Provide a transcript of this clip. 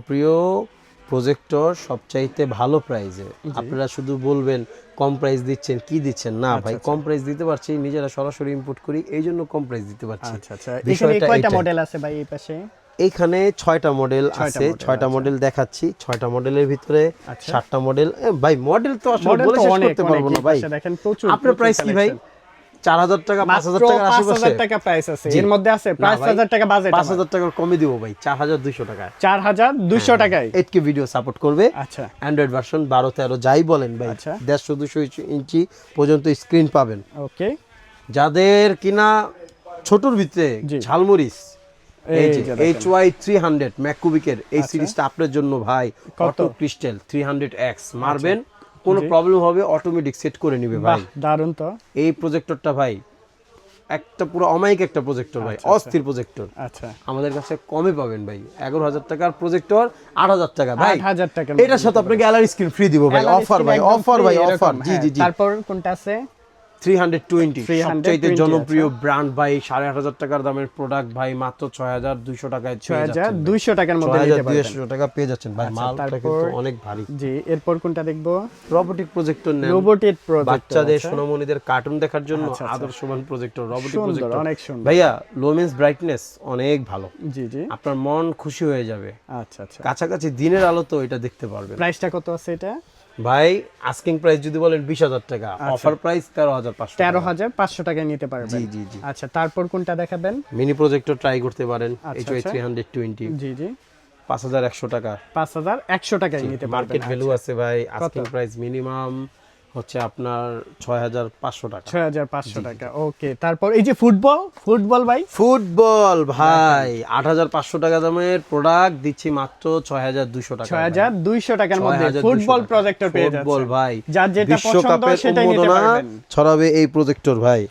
প্রিয় প্রজেক্টর সবচাইতে ভালো প্রাইজে, আপনারা শুধু বলবেন কম প্রাইস দিচ্ছেন, কি দিচ্ছেন না ভাই, কম প্রাইস দিতে পারছি, নিজেরা সরাসরি ইম্পোর্ট করি, এই জন্য কম প্রাইস দিতে পারছি। আচ্ছা আচ্ছা, এখানে কয়টা মডেল আছে ভাই এই পাশে? এইখানে 6টা মডেল আছে, 6টা মডেল দেখাচ্ছি। 6টা মডেলের ভিতরে 7টা মডেল। ভাই মডেল তো আসলে বলে শেষ করতে পারবো না ভাই। দেখেন প্রচুর। আপনার প্রাইস কি ভাই? 4000 টাকা, 5000 টাকার আশেপাশে। 5000 টাকা প্রাইস আছে, এর মধ্যে আছে 5000 টাকা বাজেট। 5000 টাকার কমে দিব ভাই, 4200 টাকা। 4200 টাকায় 8K ভিডিও সাপোর্ট করবে। আচ্ছা, অ্যান্ড্রয়েড ভার্সন 12 13 যাই বলেন ভাই, 150-200 ইঞ্চি পর্যন্ত স্ক্রিন পাবেন। ওকে, যাদের কিনা ছোটর ভিতরে ঝালমরিচ, এই যে HY 300 ম্যাককুবিকের এই সিরিজটা আপনার জন্য ভাই। অটো ক্রিস্টাল 300X মারবেন, কোনো প্রবলেম হবে অটোমেটিক সেট করে নিবে ভাই। দারুন তো এই প্রজেক্টরটা ভাই একটা পুরো অমাইক একটা প্রজেক্টর ভাই, অস্থির প্রজেক্টর। আচ্ছা, আমাদের কাছে কমে পাবেন ভাই। 11000 টাকার প্রজেক্টর 8000 টাকা ভাই। 8000 টাকা এটার সাথে আপনাকে গ্যালারি স্ক্রিন ফ্রি দিব ভাই। অফার ভাই, অফার ভাই, অফার। জি জি জি। তারপর কোনটা আছে? 320 সবচাইতে জনপ্রিয় ব্র্যান্ড ভাই। 8500 টাকার দামের প্রোডাক্ট ভাই, মাত্র 6200 টাকায় 6200 টাকার মধ্যে নিতে পারবেন। 6200 টাকা পেয়ে যাচ্ছেন ভাই। মালটা কিন্তু অনেক ভারী। জি, এরপর কোনটা দেখবো? রোবোটিক প্রজেক্টর নেন। রোবোটিক প্রজেক্টর, বাচ্চাদের সোনামণিদের কার্টুন দেখার জন্য আদর্শবান প্রজেক্টর, রোবোটিক প্রজেক্টর। অনেক সুন্দর ভাইয়া, লোমেন্স ব্রাইটনেস অনেক ভালো। জি জি, আপনার মন খুশি হয়ে যাবে। আচ্ছা আচ্ছা, কাছাকাছি দিনের আলো তো এটা দেখতে পারবেন। প্রাইসটা কত আছে এটা ভাই? আস্কিং প্রাইস যদি বলেন 20000 টাকা, অফার প্রাইস 13500 টাকা। 13500 টাকায় নিতে পারবেন। জি জি জি। আচ্ছা, তারপর কোনটা দেখাবেন? মিনি প্রজেক্টর ট্রাই করতে পারেন, HY 320। জি জি, 5100 টাকা। 5100 টাকায় নিতে পারবেন। মার্কেট ভ্যালু আছে ভাই। আস্কিং প্রাইস মিনিমাম হচ্ছে আপনার 6500 টাকা। 6500 টাকা। ওকে, তারপর এই যে ফুটবল ভাই, ফুটবল ভাই 8500 টাকা দামের প্রোডাক্ট দিচ্ছি মাত্র 6200 টাকা। 6200 টাকার মধ্যে ফুটবল প্রজেক্টর পেয়ে যাচ্ছেন। ফুটবল ভাই, যার যেটা পছন্দ বিশ্বকাপের সেটাই নিতে উন্মাদনা পারবেন। ছড়াবে এই প্রজেক্টর ভাই।